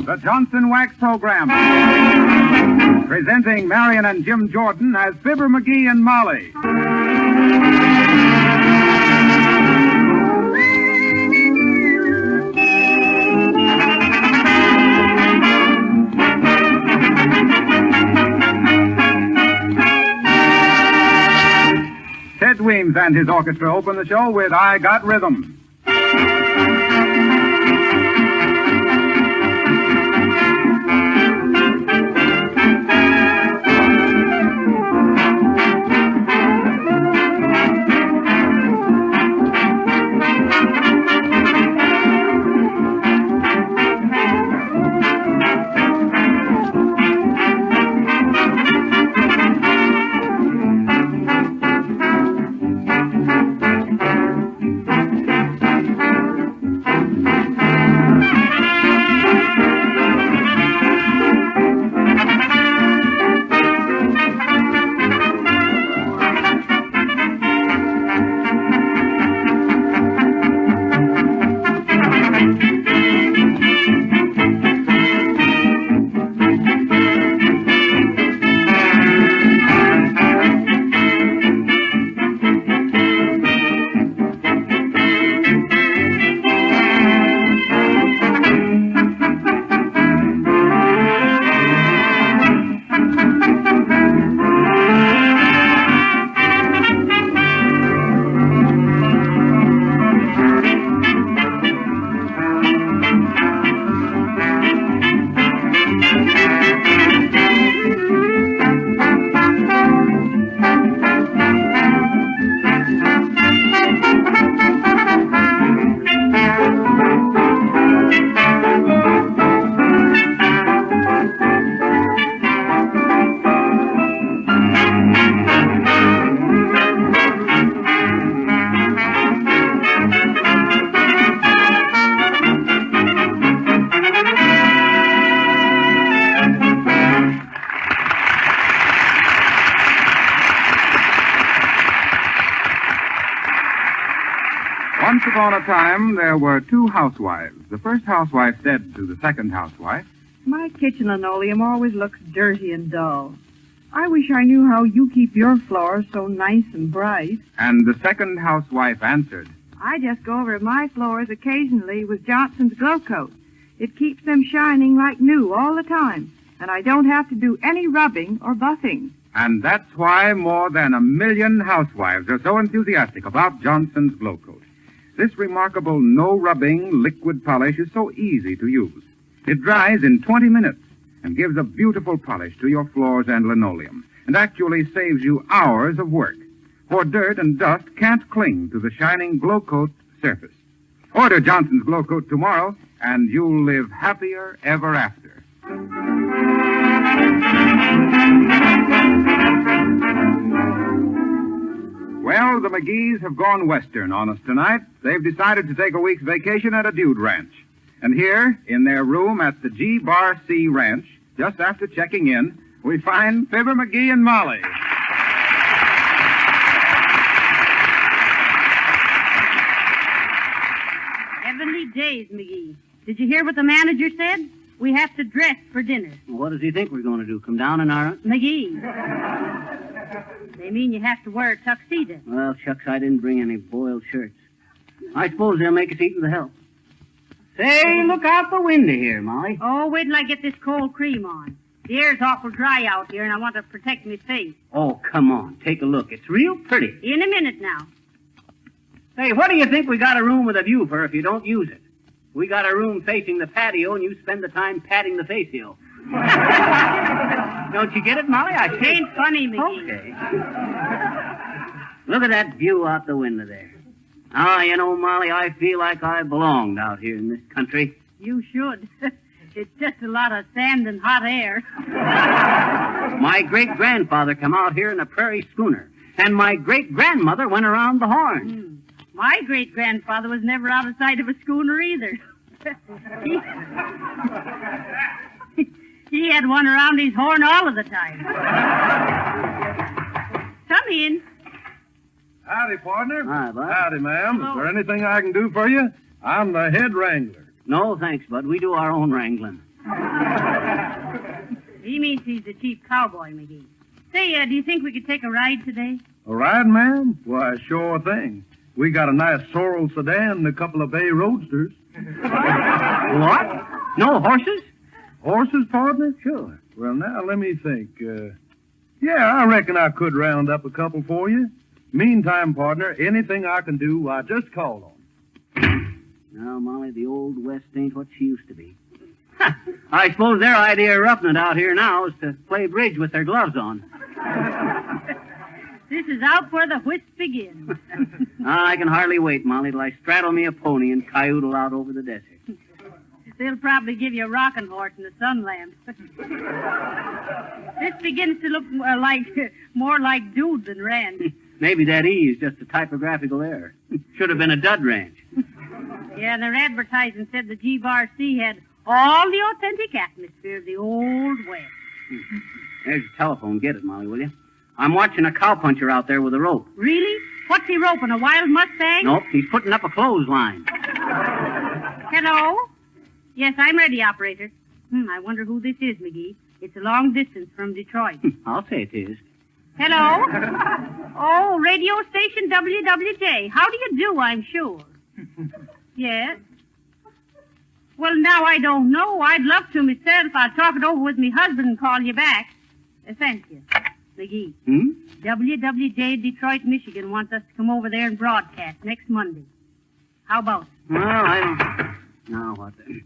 The Johnson Wax Program. Presenting Marian and Jim Jordan as Fibber McGee and Molly. Ted Weems and his orchestra open the show with I Got Rhythm. Once upon a time, there were two housewives. The first housewife said to the second housewife, "My kitchen linoleum always looks dirty and dull. I wish I knew how you keep your floors so nice and bright." And the second housewife answered, "I just go over my floors occasionally with Johnson's Glow Coat. It keeps them shining like new all the time, and I don't have to do any rubbing or buffing." And that's why more than 1 million housewives are so enthusiastic about Johnson's Glow Coat. This remarkable no-rubbing liquid polish is so easy to use. It dries in 20 minutes and gives a beautiful polish to your floors and linoleum, and actually saves you hours of work. For dirt and dust can't cling to the shining Glow Coat surface. Order Johnson's Glow Coat tomorrow, and you'll live happier ever after. Well, the McGees have gone western on us tonight. They've decided to take a week's vacation at a dude ranch. And here, in their room at the G-Bar C Ranch, just after checking in, we find Fibber McGee and Molly. 70 days, McGee. Did you hear what the manager said? We have to dress for dinner. Well, what does he think we're going to do? Come down in our... McGee. They mean you have to wear a tuxedo. Well, shucks, I didn't bring any boiled shirts. I suppose they'll make us eat with the help. Say, look out the window here, Molly. Oh, wait till I get this cold cream on. The air's awful dry out here, and I want to protect my face. Oh, come on. Take a look. It's real pretty. In a minute now. Hey, what do you think we got a room with a view for if you don't use it? We got a room facing the patio, and you spend the time patting the fascio. Don't you get it, Molly? It ain't funny, McGee. Okay. Look at that view out the window there. Ah, you know, Molly, I feel like I belonged out here in this country. You should. It's just a lot of sand and hot air. My great-grandfather come out here in a prairie schooner, and my great-grandmother went around the Horn. My great-grandfather was never out of sight of a schooner either. He had one around his horn all of the time. Come in. Howdy, partner. Hi, Bud. Howdy, ma'am. Hello. Is there anything I can do for you? I'm the head wrangler. No, thanks, Bud. We do our own wrangling. He means he's the chief cowboy, McGee. Say, do you think we could take a ride today? A ride, ma'am? Why, sure thing. We got a nice sorrel sedan and a couple of bay roadsters. What? No horses? Horses, partner? Sure. Well, now, let me think. Yeah, I reckon I could round up a couple for you. Meantime, partner, anything I can do, I just call on. No, Molly, the old West ain't what she used to be. I suppose their idea of roughing it out here now is to play bridge with their gloves on. This is out where the whist begins. I can hardly wait, Molly, till I straddle me a pony and coyoodle out over the desert. They'll probably give you a rocking horse and a sun lamp. This begins to look more like Dude than Rand. Maybe that E is just a typographical error. Should have been a dud ranch. Yeah, their advertising said the G-Bar C had all the authentic atmosphere of the Old West. There's your telephone. Get it, Molly, will you? I'm watching a cowpuncher out there with a rope. Really? What's he roping, a wild Mustang? Nope, he's putting up a clothesline. Hello? Yes, I'm ready, operator. I wonder who this is, McGee. It's a long distance from Detroit. I'll say it is. Hello? Oh, radio station WWJ. How do you do, I'm sure? Yes? Well, now I don't know. I'd love to myself. I'll talk it over with me husband and call you back. Thank you. McGee. WWJ Detroit, Michigan wants us to come over there and broadcast next Monday. How about it? Well, I don't... Now what then?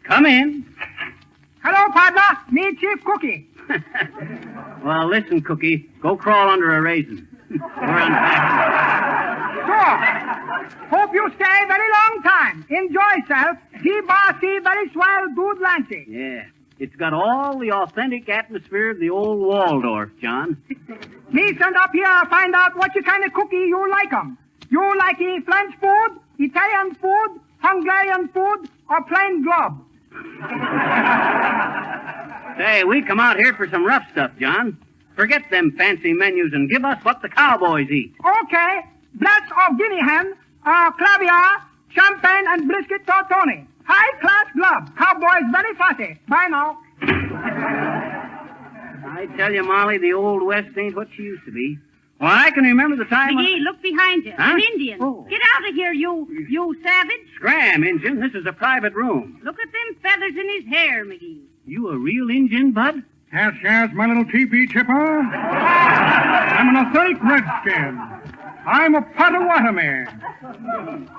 Come in. Hello, partner. Me, Chief Cookie. Well, listen, Cookie. Go crawl under a raisin. We're unpacking. Sure. Hope you stay very long time. Enjoy self. G-Bar C very swell good lunchy. Yeah. It's got all the authentic atmosphere of the old Waldorf, John. Me send up here find out what kind of cookie you like 'em. You like French food, Italian food, Hungarian food, or plain globe? Say, we come out here for some rough stuff, John. Forget them fancy menus and give us what the cowboys eat. Okay. Blats of guinea hen, caviar, champagne, and brisket tortoni. High-class glove. Cowboys very fussy. Bye now. I tell you, Molly, the old West ain't what she used to be. Well, I can remember the time McGee, look behind you. Huh? An Indian. Oh. Get out of here, you savage. Scram, Injun. This is a private room. Look at them feathers in his hair, McGee. You a real Injun, Bud? Yes, my little teepee chipper. I'm an authentic redskin. I'm a Potawatomi man.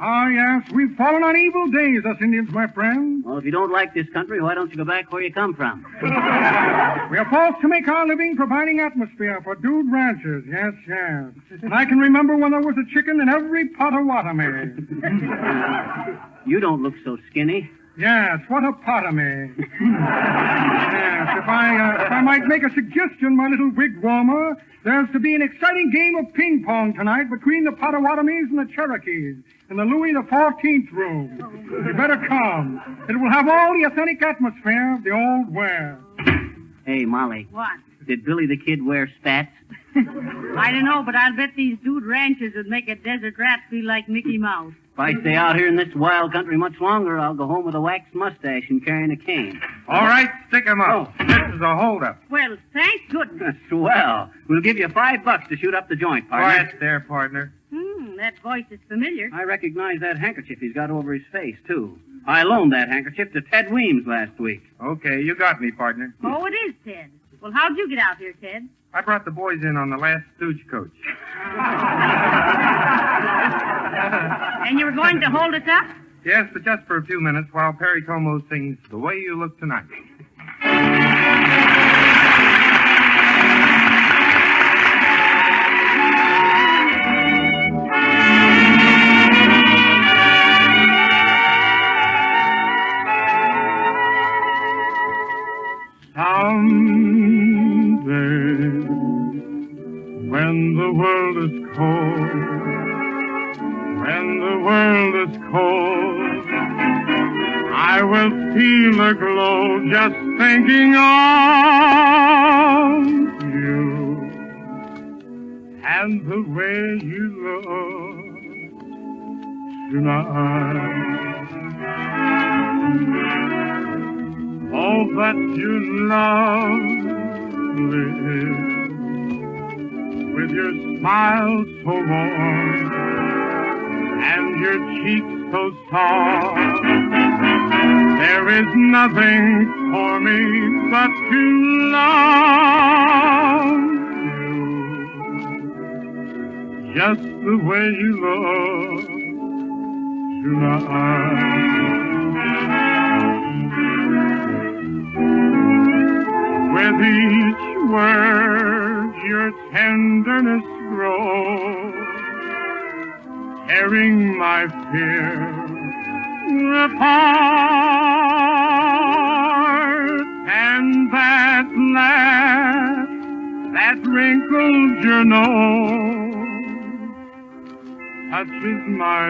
Ah, yes, we've fallen on evil days, us Indians, my friend. Well, if you don't like this country, why don't you go back where you come from? We are forced to make our living providing atmosphere for dude ranchers, yes. And I can remember when there was a chicken in every Potawatomi. You don't look so skinny. Yes, what a potamy. Yes, if I might make a suggestion, my little wigwammer, there's to be an exciting game of ping pong tonight between the Potawatomis and the Cherokees in the Louis XIV room. You better come. It will have all the authentic atmosphere of the old West. Hey, Molly. What? Did Billy the Kid wear spats? I don't know, but I'll bet these dude ranchers would make a desert rat feel like Mickey Mouse. If I stay out here in this wild country much longer, I'll go home with a waxed mustache and carrying a cane. All right, stick 'em up. This is a holdup. Well, thank goodness. Swell. We'll give you $5 to shoot up the joint, partner. Quiet there, partner. That voice is familiar. I recognize that handkerchief he's got over his face, too. I loaned that handkerchief to Ted Weems last week. Okay, you got me, partner. Oh, it is Ted. Well, how'd you get out here, Ted? I brought the boys in on the last Stooge coach. And you were going to hold us up? Yes, but just for a few minutes while Perry Como sings The Way You Look Tonight. Someday, when the world is cold, when the world is cold, I will feel a glow just thinking of you and the way you look tonight. Oh, know that you love me with your smile so warm and your cheeks so soft. There is nothing for me but to love you just the way you look tonight. With each word your tenderness grows, tearing my fear apart. And that laugh that wrinkles your nose touches my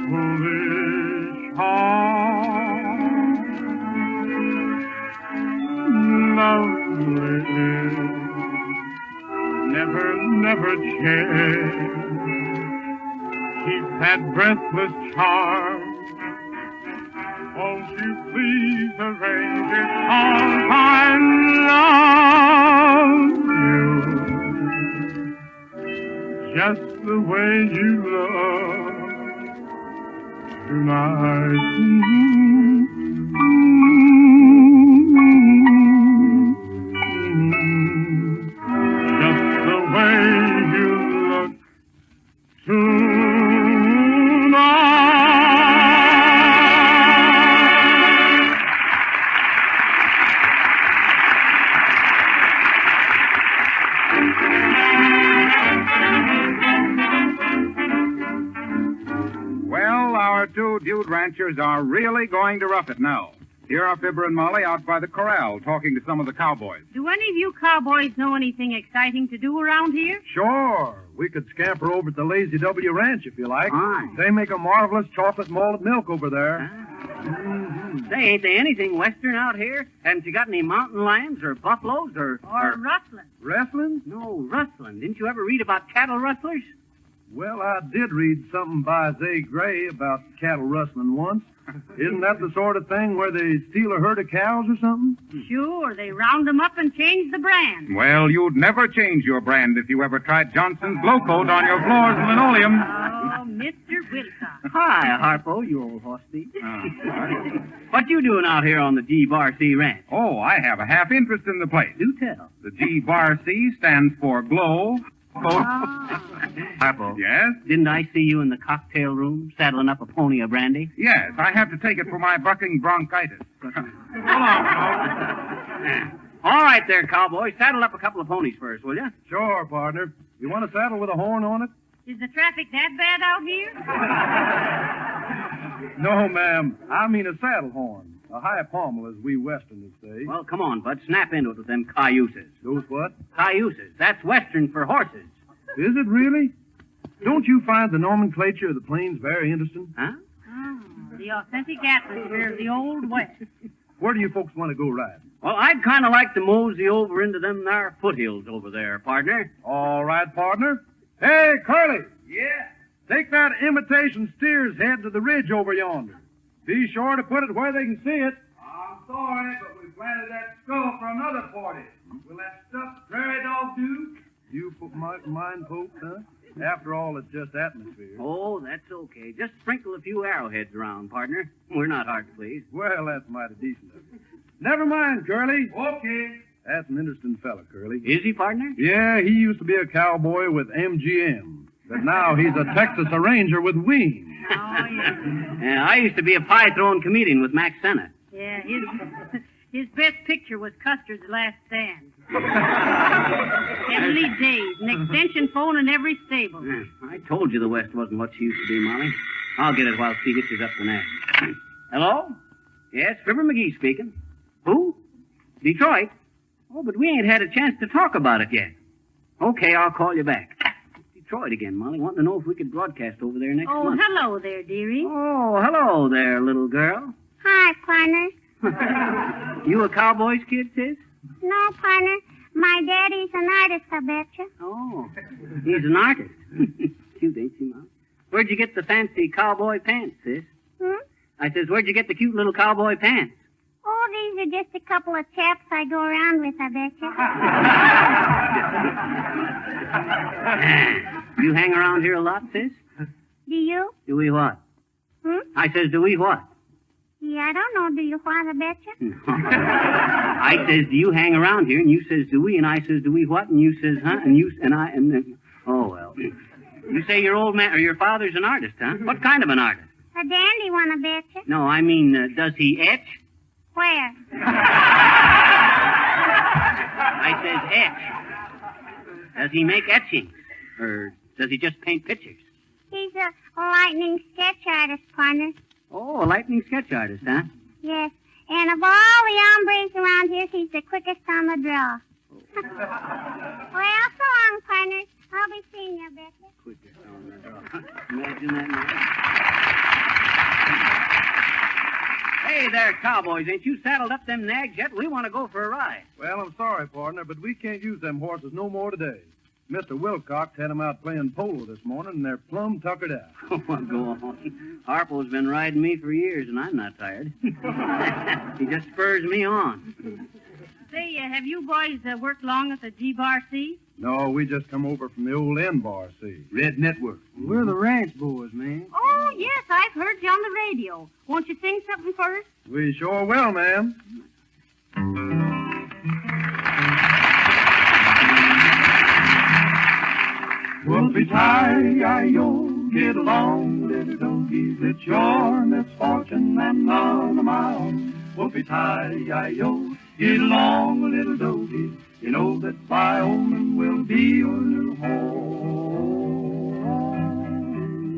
foolish heart. Lovely, never change. Keep that breathless charm. Won't you please arrange it all? I love you just the way you look tonight. Just the way you look Two dude ranchers are really going to rough it now. Here are Fibber and Molly out by the corral talking to some of the cowboys. Do any of you cowboys know anything exciting to do around here? Sure. We could scamper over to the Lazy W Ranch if you like. Fine. They make a marvelous chocolate malted milk over there. Say, ain't there anything western out here? Haven't you got any mountain lions or buffaloes or rustling? Wrestling? No, rustling. Didn't you ever read about cattle rustlers? Well, I did read something by Zay Gray about cattle rustling once. Isn't that the sort of thing where they steal a herd of cows or something? Sure, they round them up and change the brand. Well, you'd never change your brand if you ever tried Johnson's Glow Coat on your floors and linoleum. Oh, Mr. Wilcox. Hi, Harpo, you old horse thief. What you doing out here on the G Bar C Ranch? Oh, I have a half interest in the place. Do tell. The G Bar C stands for Glow Coat. Harpo. Yes? Didn't I see you in the cocktail room saddling up a pony of brandy? Yes, I have to take it for my bucking bronchitis. Hold on, folks. All right there, cowboy. Saddle up a couple of ponies first, will you? Sure, partner. You want a saddle with a horn on it? Is the traffic that bad out here? No, ma'am. I mean a saddle horn. A high pommel, as we Westerners say. Well, come on, bud. Snap into it with them cayuses. Those what? Cayuses. That's Western for horses. Is it really? Don't you find the nomenclature of the plains very interesting? Huh? Oh, the authentic atmosphere of the Old West. Where do you folks want to go riding? Well, I'd kind of like to mosey over into them there foothills over there, partner. All right, partner. Hey, Curly. Yeah? Take that imitation steer's head to the ridge over yonder. Be sure to put it where they can see it. I'm sorry, but we planted that skull for another party. Will that stuffed prairie dog do? You mind folks, huh? After all, it's just atmosphere. Oh, that's okay. Just sprinkle a few arrowheads around, partner. We're not hard to please. Well, that's mighty decent of you. Never mind, Curly. Okay. That's an interesting fella, Curly. Is he, partner? Yeah, he used to be a cowboy with MGM. But now he's a Texas Ranger with Weems. Oh, yeah. Yeah, I used to be a pie-throwing comedian with Max Sennett. Yeah, his best picture was Custer's Last Stand. Heavenly days, an extension phone in every stable. Yeah, I told you the West wasn't what she used to be, Molly. I'll get it while she hitches up the nest. Hello? Yes, Fibber McGee speaking. Who? Detroit? Oh, but we ain't had a chance to talk about it yet. Okay, I'll call you back. Detroit again, Molly. Wanting to know if we could broadcast over there next month. Hello there, dearie. Oh, hello there, little girl. Hi, partner. You a Cowboys kid, sis? No, partner. My daddy's an artist, I betcha. Oh, he's an artist. Cute, ain't she, Mom? Where'd you get the fancy cowboy pants, sis? Hmm? I says, where'd you get the cute little cowboy pants? Oh, these are just a couple of chaps I go around with, I bet you. You hang around here a lot, sis? Do you? Do we what? I says, do we what? Yeah, I don't know. Do you what, I bet you? I says, do you hang around here? And you says, do we? And I says, do we what? And you says, huh? And you, and I, and then, oh, well. You say your old man, or your father's an artist, huh? What kind of an artist? A dandy one, I bet you. No, I mean, does he etch? Where? I says etch. Does he make etchings? Or does he just paint pictures? He's a lightning sketch artist, partner. Oh, a lightning sketch artist, huh? Yes. And of all the hombres around here, he's the quickest on the draw. Well, so long, partners. I'll be seeing you, I bet you. Quickest on the draw. Imagine that now. Hey there, cowboys. Ain't you saddled up them nags yet? We want to go for a ride. Well, I'm sorry, partner, but we can't use them horses no more today. Mr. Wilcox had them out playing polo this morning, and they're plumb tuckered out. Oh, go on. Harpo's been riding me for years, and I'm not tired. He just spurs me on. Say, have you boys worked long at the G-Bar C? No, we just come over from the old NBC. Red Network. We're the ranch boys, man. Oh, yes, I've heard you on the radio. Won't you sing something for us? We sure will, ma'am. Whoopie-tie-yi-yo, get along, little donkeys. It's your misfortune and none of my own. Whoopie-tie-yi-yo, get along, little donkeys. You know that Wyoming will be your new home.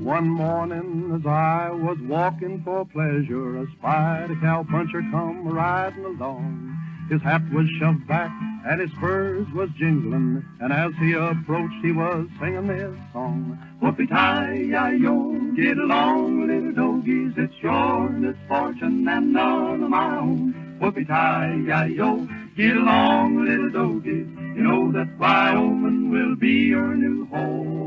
One morning as I was walking for pleasure, I spied a cowpuncher come riding along. His hat was shoved back and his spurs was jingling, and as he approached he was singing this song. Whoopie-tie-yi-yo, get along, little doggies. It's your misfortune and none of my own. Whoopie-tie-yi-yo, get along, little doggies. You know that Wyoming will be your new home.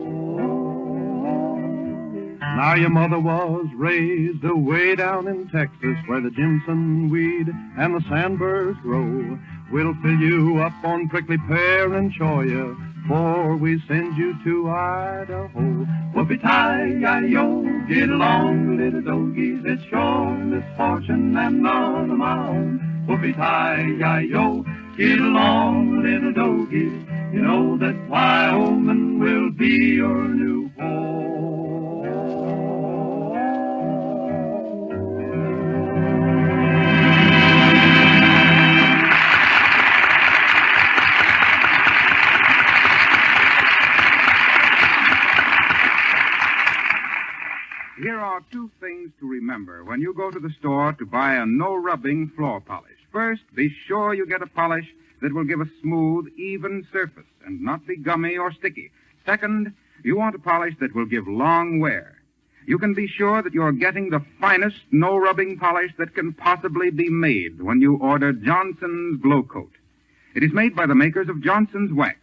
Now your mother was raised away down in Texas, where the Jimson weed and the sandburrs grow. We'll fill you up on prickly pear and cholla, before we send you to Idaho. Whoopie-tie-yi-yo, get along, little doggies. It's your misfortune and none of my own. Whoopie-tie-yi-yo, get along, little doggies. You know that Wyoming will be your new home. Here are two things to remember when you go to the store to buy a no-rubbing floor polish. First, be sure you get a polish that will give a smooth, even surface and not be gummy or sticky. Second, you want a polish that will give long wear. You can be sure that you're getting the finest no-rubbing polish that can possibly be made when you order Johnson's Glow Coat. It is made by the makers of Johnson's Wax.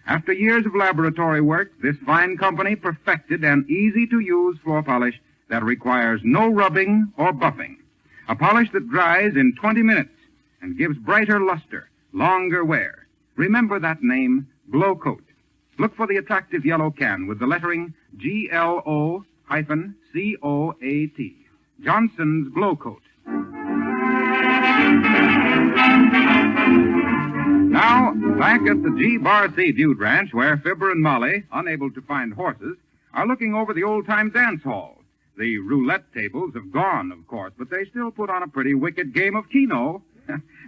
After years of laboratory work, this fine company perfected an easy-to-use floor polish that requires no rubbing or buffing. A polish that dries in 20 minutes and gives brighter luster, longer wear. Remember that name, Glow Coat. Look for the attractive yellow can with the lettering GLO-COAT. Johnson's Glow Coat. Now, back at the G-Bar C Dude Ranch, where Fibber and Molly, unable to find horses, are looking over the old-time dance hall. The roulette tables have gone, of course, but they still put on a pretty wicked game of keno.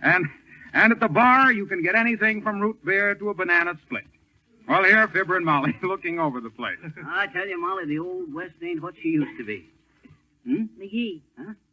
and at the bar, you can get anything from root beer to a banana split. Well, here are Fibber and Molly looking over the place. I tell you, Molly, the old West ain't what she used to be. McGee,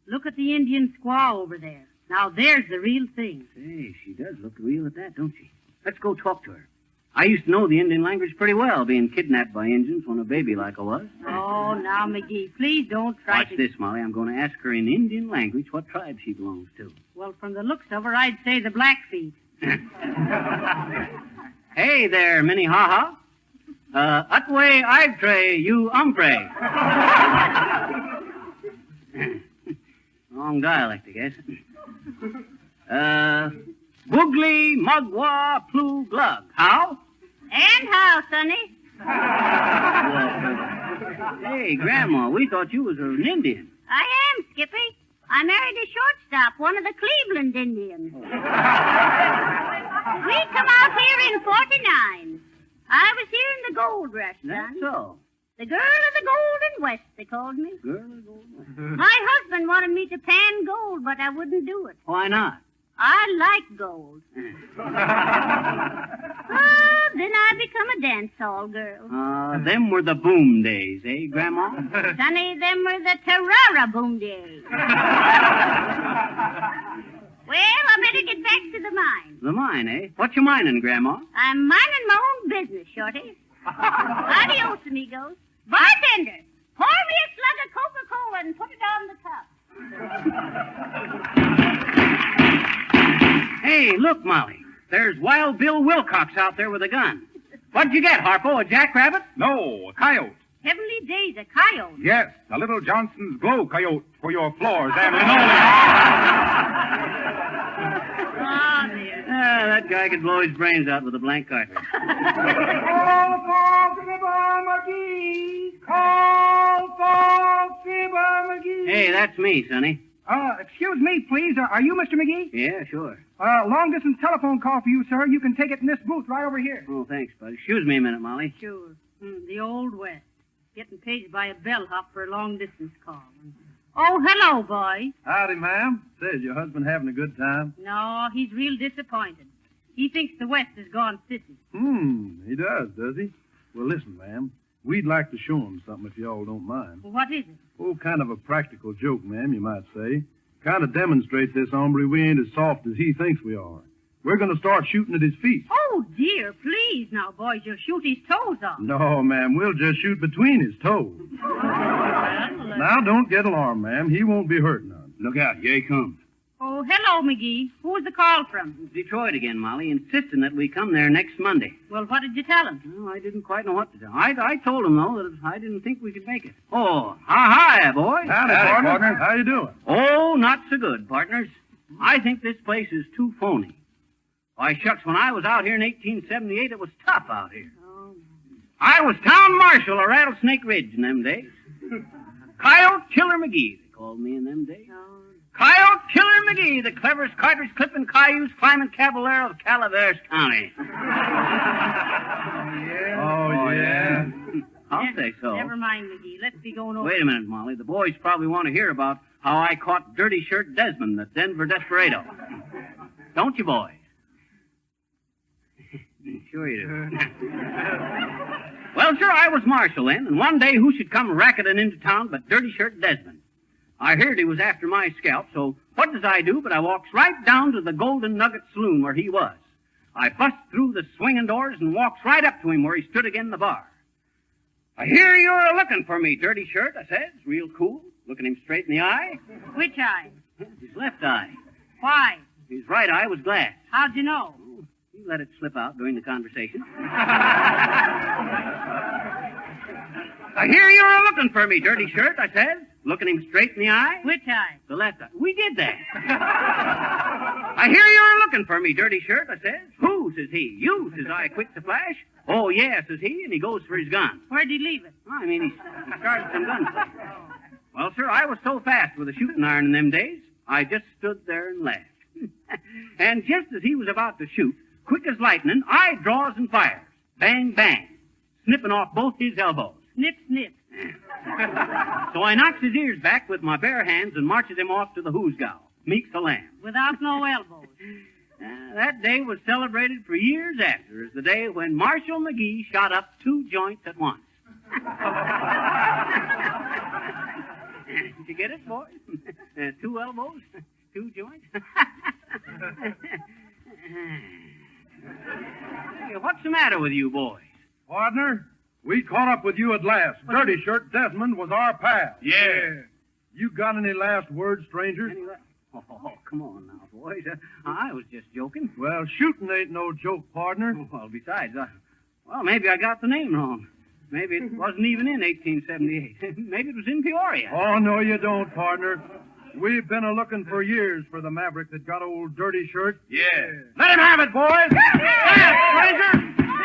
look at the Indian squaw over there. Now, there's the real thing. Say, she does look real at that, don't she? Let's go talk to her. I used to know the Indian language pretty well, being kidnapped by Indians when a baby like I was. Oh, now, McGee, please don't try Watch this, Molly. I'm going to ask her in Indian language what tribe she belongs to. Well, from the looks of her, I'd say the Blackfeet. Hey there, Minnehaha. Utway I've you umpray. Wrong dialect, I guess. Boogly Mugwa Plu Glug. How? And how, Sonny? Hey, Grandma, we thought you was an Indian. I am, Skippy. I married a shortstop, one of the Cleveland Indians. We come out here in 49. I was here in the gold rush, son. That's so. The girl of the Golden West, they called me. Girl of the Golden West. My husband wanted me to pan gold, but I wouldn't do it. Why not? I like gold. Then I become a dance hall girl. Them were the boom days, eh, Grandma? Sonny, them were the Tarara boom days. Well, I better get back to the mine. The mine, eh? What you mining, Grandma? I'm minding my own business, Shorty. Adios, amigos. Bartender, pour me a slug of Coca-Cola and put it on the cup. Hey, look, Molly. There's Wild Bill Wilcox out there with a gun. What'd you get, Harpo? A jackrabbit? No, a coyote. Heavenly days, a coyote. Yes, a little Johnson's Glow coyote for your floors and linoleum. Oh, dear. That guy could blow his brains out with a blank cartridge. Call for Fibber McGee. Call for Fibber McGee. Hey, that's me, Sonny. Excuse me, please. Are you Mr. McGee? Yeah, sure. Long-distance telephone call for you, sir. You can take it in this booth right over here. Oh, thanks, bud. Excuse me a minute, Molly. Sure. The Old West. Getting paged by a bellhop for a long-distance call. Oh, hello, boy. Howdy, ma'am. Says your husband having a good time? No, he's real disappointed. He thinks the West has gone sissy. He does he? Well, listen, ma'am. We'd like to show him something if y'all don't mind. Well, what is it? Oh, kind of a practical joke, ma'am, you might say. Kind of demonstrates this hombre we ain't as soft as he thinks we are. We're going to start shooting at his feet. Oh, dear, please. Now, boys, you'll shoot his toes off. No, ma'am, we'll just shoot between his toes. Now, don't get alarmed, ma'am. He won't be hurt none. Look out, here he comes. Oh, hello, McGee. Who was the call from? Detroit again, Molly, insisting that we come there next Monday. Well, what did you tell him? Well, I didn't quite know what to tell. I told him, though, that I didn't think we could make it. Oh, hi, boy. Howdy, partner. How you doing? Oh, not so good, partners. I think this place is too phony. Why, shucks, when I was out here in 1878, it was tough out here. Oh. I was town marshal of Rattlesnake Ridge in them days. Coyote Killer McGee, they called me in them days. Oh. Coyote Killer McGee, the cleverest cartridge clipping cayuse climbing cavalier of Calaveras County. Oh, yeah. I'll say so. Never mind, McGee. Let's be going over. Wait a minute, Molly. The boys probably want to hear about how I caught Dirty Shirt Desmond, the Denver Desperado. Don't you, boys? Sure you do. Well, sir, I was marshal then, and one day who should come racketing into town but Dirty Shirt Desmond. I heard he was after my scalp, so what does I do but I walks right down to the Golden Nugget Saloon where he was. I bust through the swinging doors and walks right up to him where he stood again the bar. I hear you're looking for me, Dirty Shirt, I says, real cool, looking him straight in the eye. Which eye? His left eye. Why? His right eye was glass. How'd you know? He let it slip out during the conversation. I hear you're looking for me, Dirty Shirt, I says, looking him straight in the eye. Which eye? The left eye. We did that. I hear you're looking for me, Dirty Shirt, I says. Who, says he. You, says I, quick to flash. Oh, yeah, says he, and he goes for his gun. Where'd he leave it? I mean, he started some gunplay. Well, sir, I was so fast with a shooting iron in them days, I just stood there and laughed. And just as he was about to shoot, quick as lightning, I draws and fires. Bang, bang. Snipping off both his elbows. Snip, snip. So I knocks his ears back with my bare hands and marches him off to the hoosgow. Meeks the lamb. Without no elbows. That day was celebrated for years after as the day when Marshal McGee shot up 2 joints at once. Did you get it, boys? 2 elbows, 2 joints. Hey, what's the matter with you boys? Partner, we caught up with you at last. Dirty Shirt Desmond was our pal. Yeah. You got any last words, stranger? Oh, come on now, boys. I was just joking. Well, shooting ain't no joke, partner. Well, besides, maybe I got the name wrong. Maybe it wasn't even in 1878. Maybe it was in Peoria. Oh, no, you don't, partner. We've been a-looking for years for the maverick that got old Dirty Shirt. Yeah. Let him have it, boys. Dance, Fraser.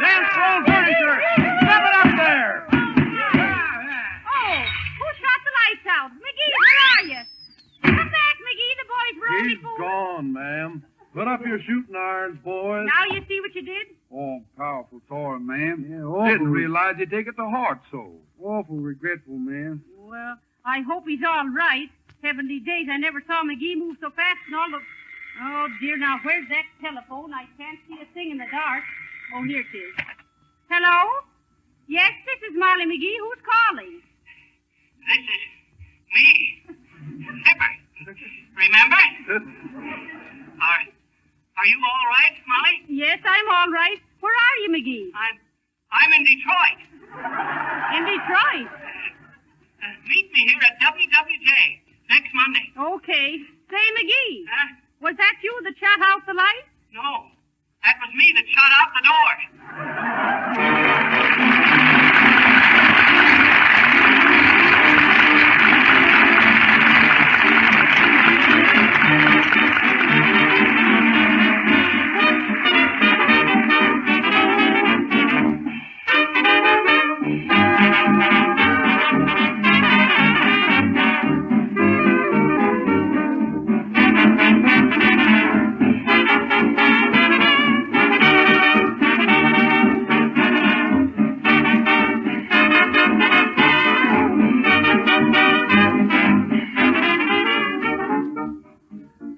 Dance for old Dirty Shirt. Step it up there. Oh, who shot the lights out? McGee, where are you? Come back, McGee. The boys were only He's gone, ma'am. Put up your shooting irons, boys. Now you see what you did? Oh, powerful sorry, ma'am. Yeah, awful. Didn't realize you'd take it to heart so. Awful regretful, ma'am. Well, I hope he's all right. Heavenly days, I never saw McGee move so fast and all the... Oh, dear, now, where's that telephone? I can't see a thing in the dark. Oh, here it is. Hello? Yes, this is Molly McGee. Who's calling? This is me, Zipper. Remember? Are you all right, Molly? Yes, I'm all right. Where are you, McGee? I'm in Detroit. In Detroit? Meet me here at WWJ next Monday. Okay. Say, McGee. Huh? Was that you that shot out the light? No, that was me that shot out the door.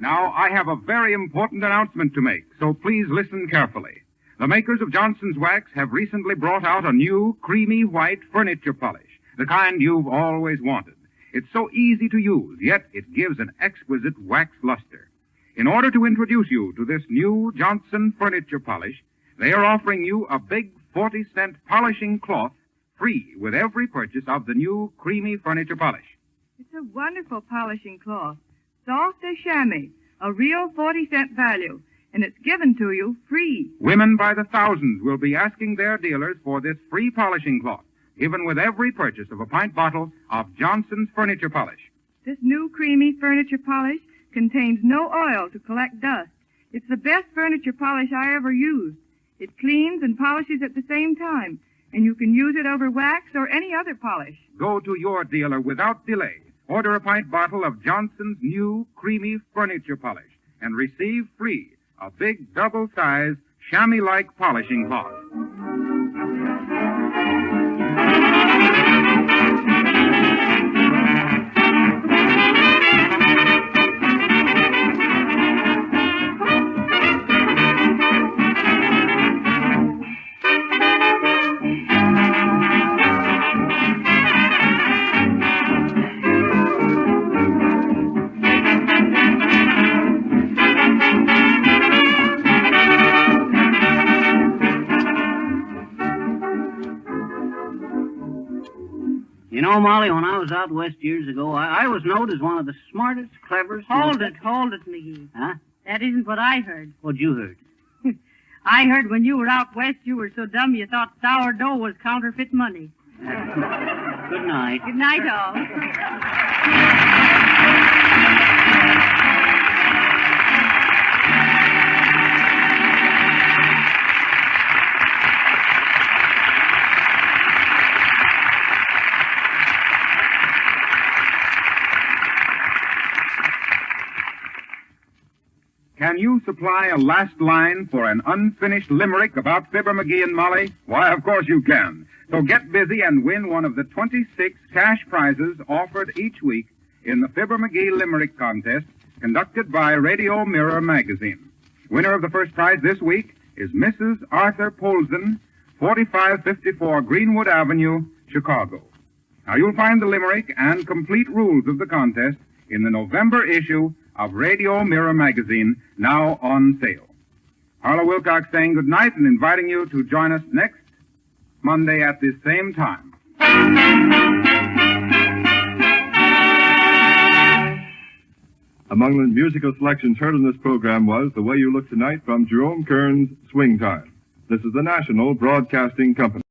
Now, I have a very important announcement to make, so please listen carefully. The makers of Johnson's Wax have recently brought out a new creamy white furniture polish, the kind you've always wanted. It's so easy to use, yet it gives an exquisite wax luster. In order to introduce you to this new Johnson furniture polish, they are offering you a big 40-cent polishing cloth free with every purchase of the new creamy furniture polish. It's a wonderful polishing cloth. Soft as chamois, a real 40-cent value, and it's given to you free. Women by the thousands will be asking their dealers for this free polishing cloth, given with every purchase of a pint bottle of Johnson's furniture polish. This new creamy furniture polish contains no oil to collect dust. It's the best furniture polish I ever used. It cleans and polishes at the same time, and you can use it over wax or any other polish. Go to your dealer without delay. Order a pint bottle of Johnson's new creamy furniture polish and receive free a big double-sized chamois-like polishing cloth. You know, Molly, when I was out west years ago, I was known as one of the smartest, cleverest... Hold it, McGee. Huh? That isn't what I heard. What'd you heard? I heard when you were out west, you were so dumb you thought sourdough was counterfeit money. Good night. Good night, all. Can you supply a last line for an unfinished limerick about Fibber McGee and Molly? Why, of course you can. So get busy and win one of the 26 cash prizes offered each week in the Fibber McGee Limerick Contest conducted by Radio Mirror Magazine. Winner of the first prize this week is Mrs. Arthur Polson, 4554 Greenwood Avenue, Chicago. Now, you'll find the limerick and complete rules of the contest in the November issue of Radio Mirror Magazine, now on sale. Harlow Wilcox saying good night and inviting you to join us next Monday at this same time. Among the musical selections heard in this program was The Way You Look Tonight from Jerome Kern's Swing Time. This is the National Broadcasting Company.